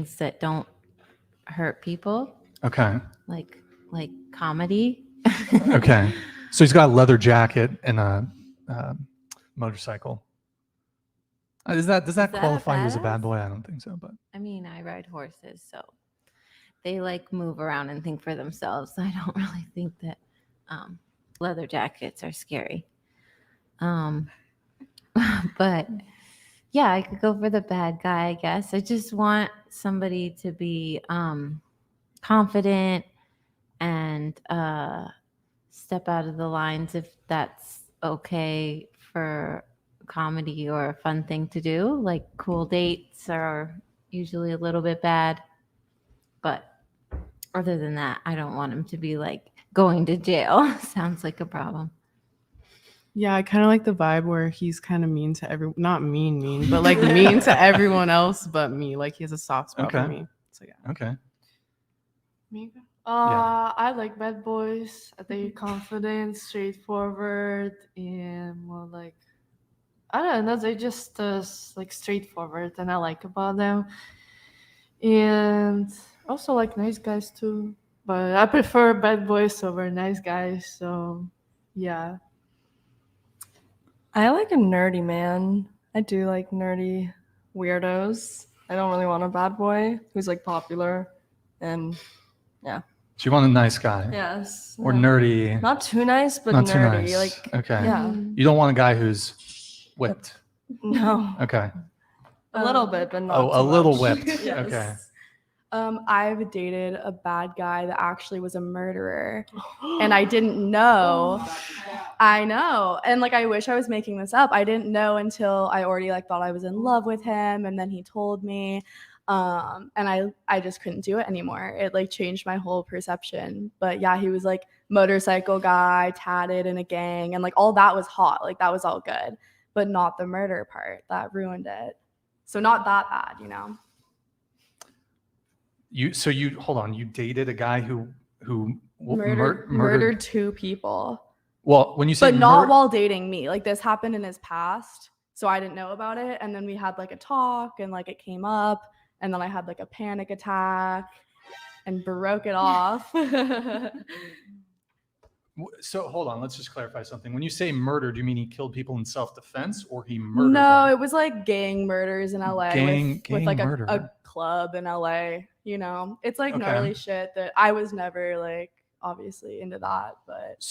things that don't hurt people. Okay. Like comedy. Okay. So he's got a leather jacket and a motorcycle. Does that qualify you as a bad boy? I don't think so, but I mean, I ride horses, so they like move around and think for themselves. I don't really think that leather jackets are scary. But yeah, I could go for the bad guy, I guess. I just want somebody to be confident and step out of the lines if that's okay for comedy or a fun thing to do. Like cool dates are usually a little bit bad. But other than that, I don't want him to be like going to jail. Sounds like a problem. Yeah, I kind of like the vibe where he's kind of mean to everyone. Not mean, but like mean to everyone else but me. Like he has a soft spot for me. So yeah. Okay. Me? I like bad boys. They're confident, straightforward, and more like, I don't know, they just like straightforward, and I like about them. And also like nice guys too, but I prefer bad boys over nice guys. So yeah. I like a nerdy man. I do like nerdy weirdos. I don't really want a bad boy who's like popular, and yeah. So you want a nice guy? Yes. Or nerdy? Not too nice, but not nerdy. Too nice. Like okay. Yeah. You don't want a guy who's whipped. No. Okay. A little bit, but not. A little much. whipped. Yes. Okay. I've dated a bad guy that actually was a murderer, and I didn't know. I know, and like I wish I was making this up. I didn't know until I already like thought I was in love with him, and then he told me, and I just couldn't do it anymore. It like changed my whole perception. But yeah, he was like motorcycle guy, tatted in a gang, and like all that was hot. Like that was all good, but not the murder part that ruined it. So not that bad, you know. You hold on. You dated a guy who murdered two people. Well, when you say but not while dating me. Like this happened in his past, so I didn't know about it. And then we had like a talk, and like it came up, and then I had like a panic attack, and broke it off. So hold on, let's just clarify something. When you say murder, do you mean he killed people in self-defense, or he murdered No, them? It was like gang murders in LA with like a club in LA. You know, it's like gnarly shit that I was never like obviously into that. But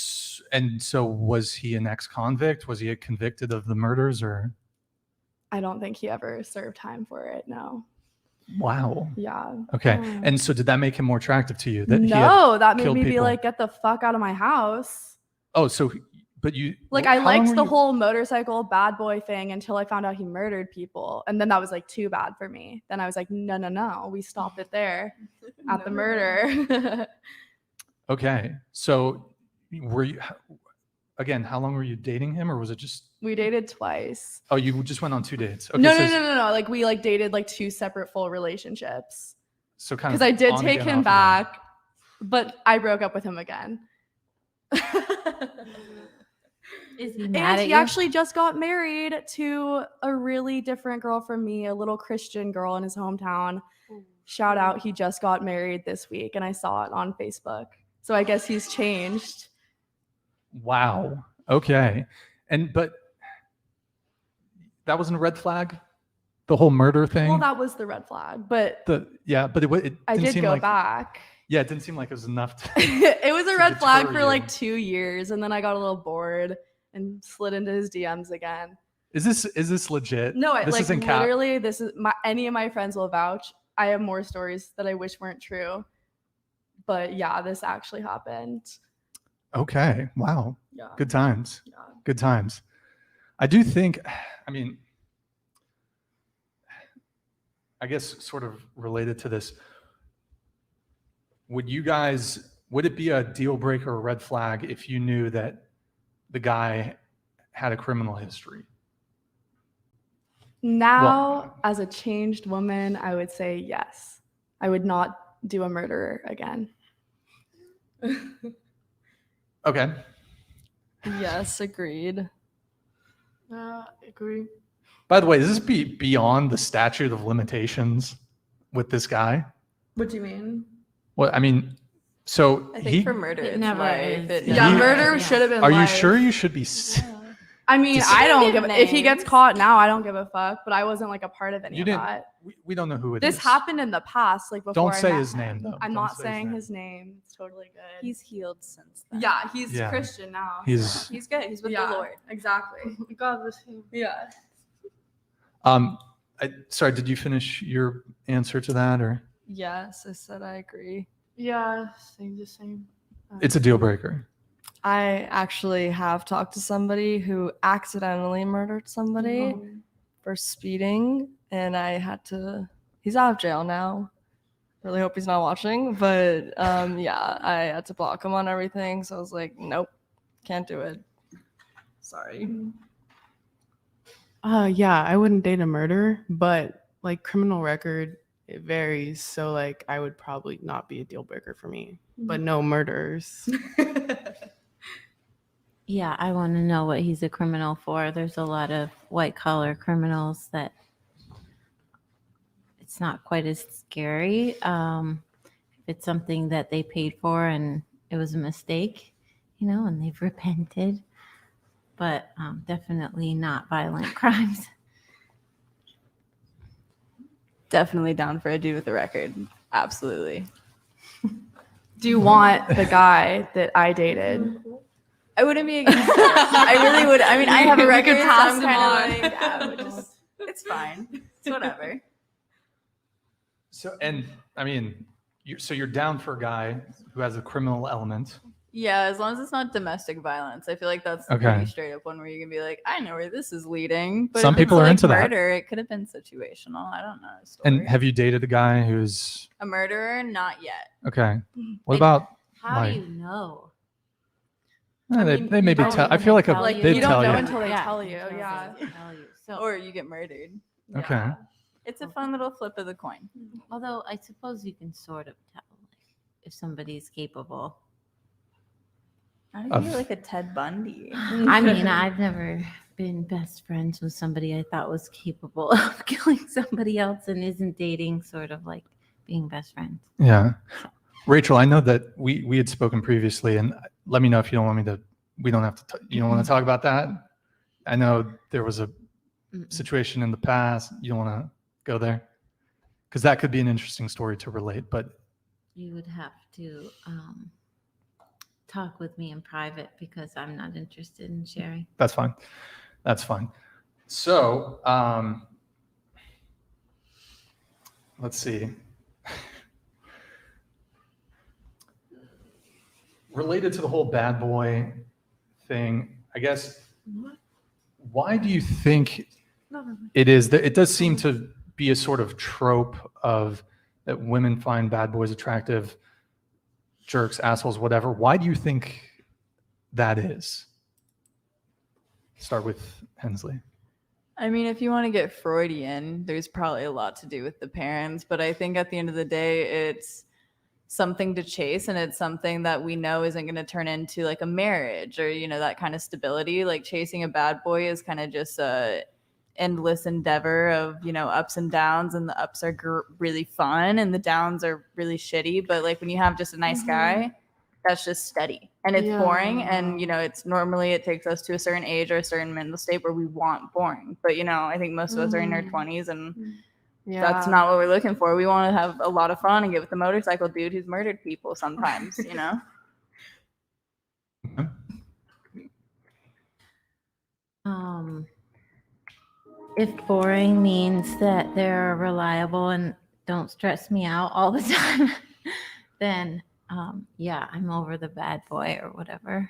and so was he an ex-convict? Was he convicted of the murders, or? I don't think he ever served time for it. No. Wow. Yeah. Okay. And so did that make him more attractive to you? That made me be like, get the fuck out of my house. Oh, so, but you... Like, I liked the whole motorcycle bad boy thing until I found out he murdered people. And then that was like too bad for me. Then I was like, no. We stopped it there at the murder. Okay. So were you... Again, how long were you dating him, or was it just... We dated twice. Oh, you just went on 2 dates. Okay, no. Like we like dated like 2 separate full relationships. So kind of because I did take him back, but I broke up with him again. Is he mad at he you? actually just got married to a really different girl from me, a little Christian girl in his hometown. Shout out, he just got married this week, and I saw it on Facebook. So I guess he's changed. Wow. Okay. But that wasn't a red flag? The whole murder thing? Well, that was the red flag, but it didn't I did seem go like, back. Yeah, it didn't seem like it was enough to it was a red flag for you. like 2 years, and then I got a little bored and slid into his DMs again. Is this legit? No, this like isn't literally this is any of my friends will vouch. I have more stories that I wish weren't true. But yeah, this actually happened. Okay. Wow. Yeah. Good times. Yeah. Good times. I do think, I mean, I guess sort of related to this, would it be a deal breaker or red flag if you knew that the guy had a criminal history? Now, as a changed woman, I would say yes. I would not do a murderer again. Okay. Yes, agreed. Agree. By the way, is this beyond the statute of limitations? with this guy? What do you mean? Well, I mean, so I think for murder, It it's never life. is. Yeah, You- murder Yeah. should have been. are you life. sure you should be? I mean, Just- I don't give give. If he gets names. caught now, I don't give a fuck. But I wasn't like a part of any You of didn't. that. We don't know who it is. This happened in the past, like before. Don't I say met his him. name, though. I'm Don't not say his saying name. his name. It's totally good. He's healed since then. yeah, he's Yeah. Christian now. He's He's good. He's with yeah, the Lord. exactly. God bless him. Yeah. sorry. Did you finish your answer to that, or Yes, I said I agree. Yeah, saying the same. it's a deal breaker? I actually have talked to somebody who accidentally murdered somebody for speeding, and I had to. He's out of jail now. Really hope he's not watching, but yeah, I had to block him on everything. So I was like, nope, can't do it. Sorry. Yeah, I wouldn't date a murderer, but like criminal record, it varies. So like I would probably not be a deal breaker for me, but no murderers. Yeah, I want to know what he's a criminal for. There's a lot of white collar criminals that it's not quite as scary. If it's something that they paid for and it was a mistake, and they've repented, but definitely not violent crimes. Definitely down for a dude with a record. Absolutely. Do you want the guy that I dated? I wouldn't be against it. I really would. I mean, I have a We record, could so pass I'm him kind on. of like, yeah, it's fine. It's whatever. So, and I mean, you're down for a guy who has a criminal element. Yeah, as long as it's not domestic violence. I feel like that's the Okay. pretty straight up one where you can be like, I know where this is leading. But Some if it's people are like into that. murder, it could have been situational. I don't know. A story. And have you dated a guy who's A murderer? Not yet. okay? What And about? How Like- do you know? They maybe don't tell. I even feel like tell they you. did You tell don't know you. until they tell they you, tell yeah. they tell you. So, Or you get murdered. Okay. Yeah. It's a fun little flip of the coin. although I suppose you can sort of tell if somebody's capable. I think Of- you're like a Ted Bundy. I mean, I've never been best friends with somebody I thought was capable of killing somebody else and isn't dating, sort of like being best friends. Yeah. Rachel, I know that we had spoken previously, and let me know if you don't want me to. We don't have to. You don't want to talk about that. I know there was a situation in the past. You don't want to go there because that could be an interesting story to relate. But You would have to talk with me in private because I'm not interested in sharing. that's fine. That's fine. So let's see. Related to the whole bad boy thing, I guess. Why do you think it is that it does seem to be a sort of trope of that women find bad boys attractive, jerks, assholes, whatever? Why do you think that is? Start with Hensley. I mean, if you want to get Freudian, there's probably a lot to do with the parents, but I think at the end of the day, it's something to chase, and it's something that we know isn't going to turn into like a marriage or that kind of stability. Like chasing a bad boy is kind of just a endless endeavor of ups and downs, and the ups are really fun and the downs are really shitty. But like when you have just a nice guy, that's just steady and it's boring, and it's normally it takes us to a certain age or a certain mental state where we want boring. But I think most of us are in our 20s, and that's not what we're looking for. We want to have a lot of fun and get with the motorcycle dude who's murdered people sometimes. If boring means that they're reliable and don't stress me out all the time, then yeah, I'm over the bad boy or whatever.